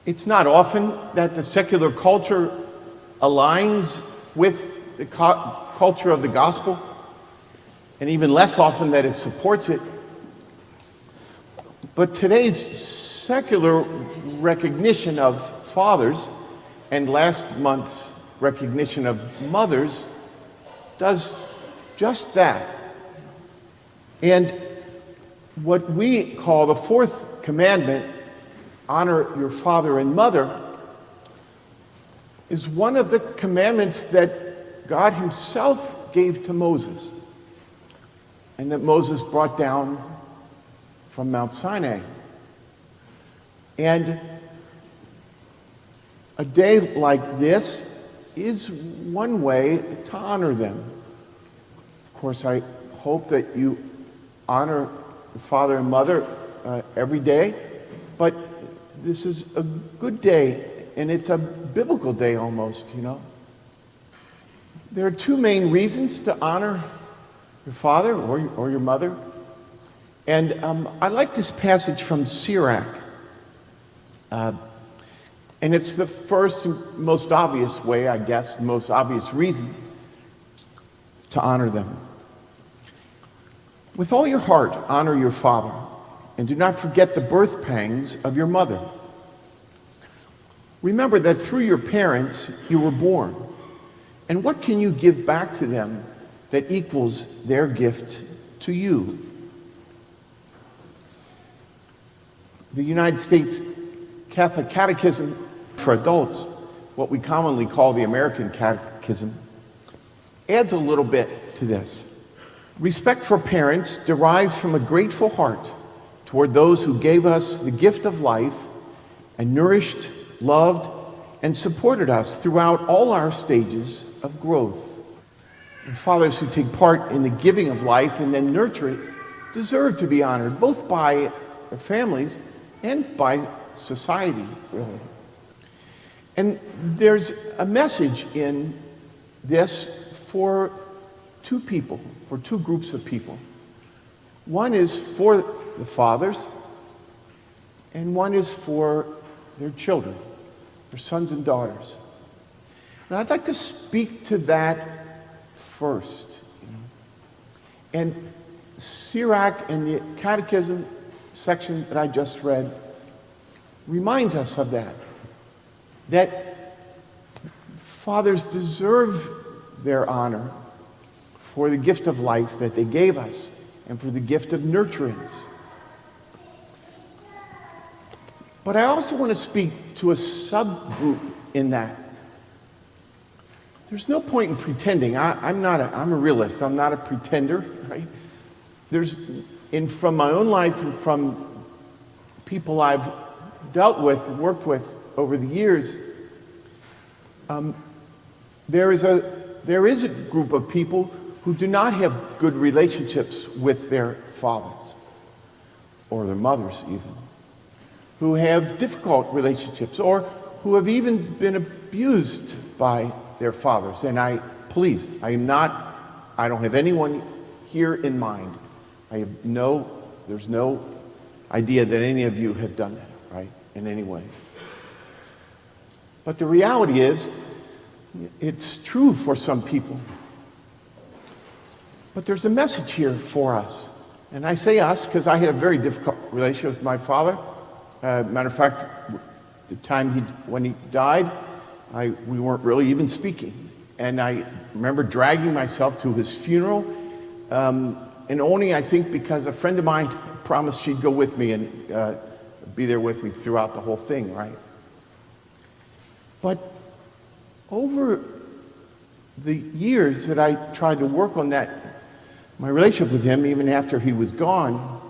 It's not often that the secular culture aligns with the culture of the gospel, and even less often that it supports it. But today's secular recognition of fathers and last month's recognition of mothers does just that. And what we call the fourth commandment, honor your father and mother, is one of the commandments that God himself gave to Moses and that Moses brought down from Mount Sinai. And a day like this is one way to honor them. Of course, I hope that you honor the father and mother every day, but this is a good day, and it's a biblical day almost, you know. There are two main reasons to honor your father or your mother. And I like this passage from Sirach. And it's the first and most obvious way, I guess, the most obvious reason to honor them. With all your heart, honor your father, and do not forget the birth pangs of your mother. Remember that through your parents you were born. And what can you give back to them that equals their gift to you? The United States Catholic Catechism for adults, what we commonly call the American Catechism, adds a little bit to this. Respect for parents derives from a grateful heart toward those who gave us the gift of life and nourished, loved, and supported us throughout all our stages of growth. And fathers who take part in the giving of life and then nurture it deserve to be honored, both by their families and by society, really. And there's a message in this for two people, for two groups of people. One is for the fathers, and one is for their children, their sons and daughters. And I'd like to speak to that first. And Sirach and the Catechism section that I just read reminds us of that fathers deserve their honor for the gift of life that they gave us and for the gift of nurturance. But I also want to speak to a subgroup in that. There's no point in pretending. I'm a realist. I'm not a pretender, right? From my own life and from people I've dealt with, worked with over the years, there is a group of people who do not have good relationships with their fathers or their mothers even, who have difficult relationships or who have even been abused by their fathers. And I don't have anyone here in mind. There's no idea that any of you have done that, right, in any way. But the reality is, it's true for some people. But there's a message here for us. And I say us because I had a very difficult relationship with my father. Matter of fact, the time when he died, we weren't really even speaking. And I remember dragging myself to his funeral, and only, I think, because a friend of mine promised she'd go with me and be there with me throughout the whole thing, right? But over the years that I tried to work on my relationship with him, even after he was gone,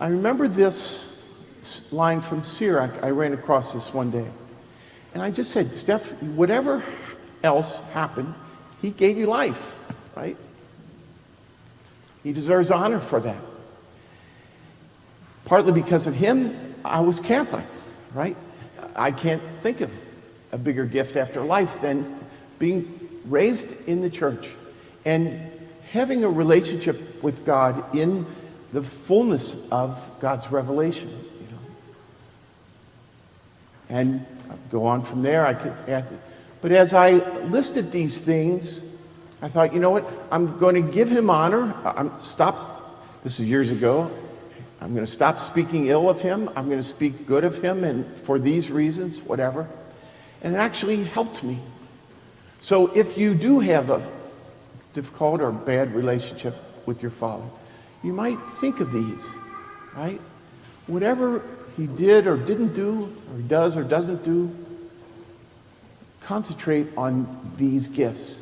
I remember this line from Sirach. I ran across this one day. And I just said, Stef, whatever else happened, he gave you life, right? He deserves honor for that. Partly because of him, I was Catholic, right? I can't think of a bigger gift after life than being raised in the church and having a relationship with God in the fullness of God's revelation. And go on from there. I could add, but as I listed these things, I thought, you know what? I'm going to give him honor. This is years ago. I'm going to stop speaking ill of him. I'm going to speak good of him, and for these reasons, whatever. And it actually helped me. So if you do have a difficult or bad relationship with your father, you might think of these, right? Whatever he did or didn't do, or does or doesn't do, concentrate on these gifts.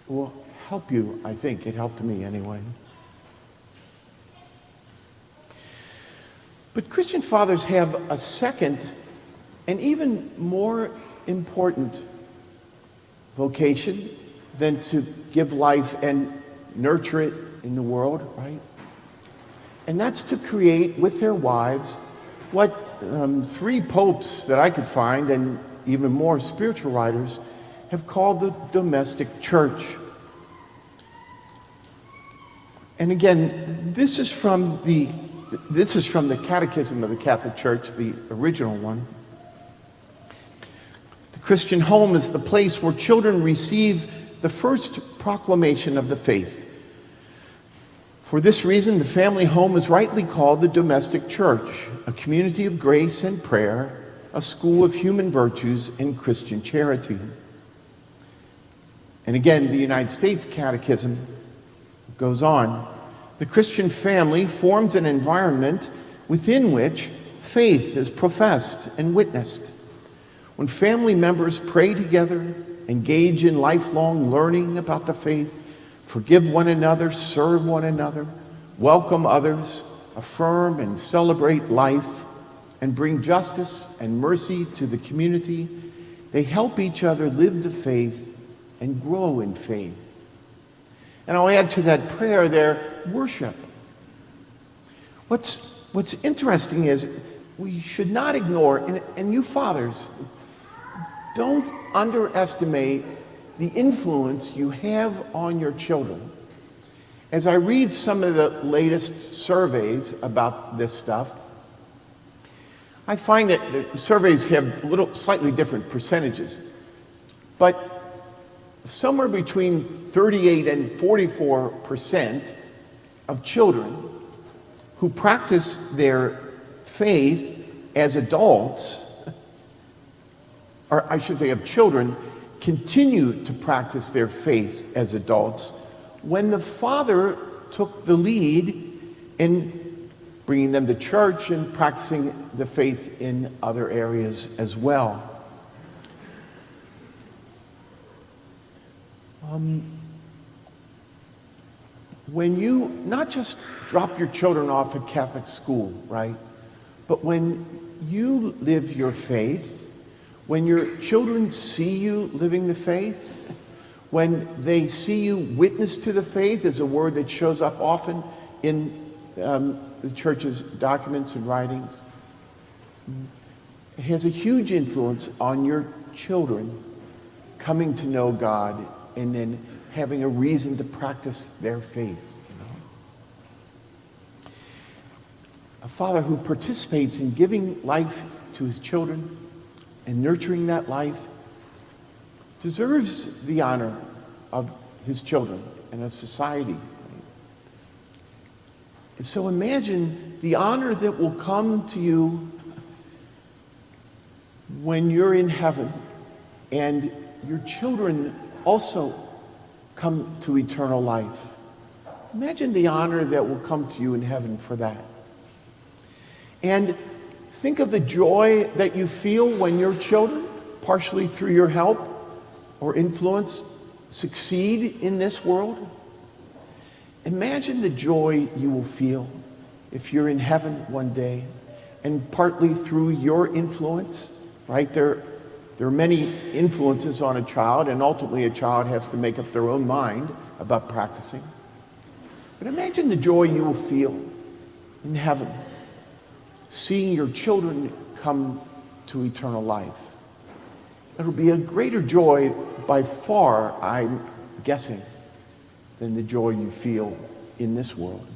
It will help you, I think. It helped me anyway. But Christian fathers have a second and even more important vocation than to give life and nurture it in the world, right? And that's to create with their wives what 3 popes that I could find, and even more spiritual writers, have called the domestic church. And again, this is from the Catechism of the Catholic Church, the original one. The Christian home is the place where children receive the first proclamation of the faith. For this reason, the family home is rightly called the domestic church, a community of grace and prayer, a school of human virtues and Christian charity. And again, the United States Catechism goes on. The Christian family forms an environment within which faith is professed and witnessed. When family members pray together, engage in lifelong learning about the faith, forgive one another, serve one another, welcome others, affirm and celebrate life, and bring justice and mercy to the community, they help each other live the faith and grow in faith. And I'll add to that prayer there, worship. What's interesting is we should not ignore, and you fathers, don't underestimate the influence you have on your children. As I read some of the latest surveys about this stuff, I find that the surveys have slightly different percentages, but somewhere between 38 and 44% of children who practice their faith as adults, or I should say of children, continue to practice their faith as adults when the father took the lead in bringing them to church and practicing the faith in other areas as well. When you not just drop your children off at Catholic school, right? But when you live your faith, when your children see you living the faith, when they see you witness to the faith, is a word that shows up often in the church's documents and writings. It has a huge influence on your children coming to know God and then having a reason to practice their faith. A father who participates in giving life to his children and nurturing that life deserves the honor of his children and of society. And so imagine the honor that will come to you when you're in heaven and your children also come to eternal life. Imagine the honor that will come to you in heaven for that. And think of the joy that you feel when your children, partially through your help or influence, succeed in this world. Imagine the joy you will feel if you're in heaven one day, and partly through your influence, right? There are many influences on a child, and ultimately a child has to make up their own mind about practicing. But imagine the joy you will feel in heaven, seeing your children come to eternal life. It'll be a greater joy by far, I'm guessing, than the joy you feel in this world.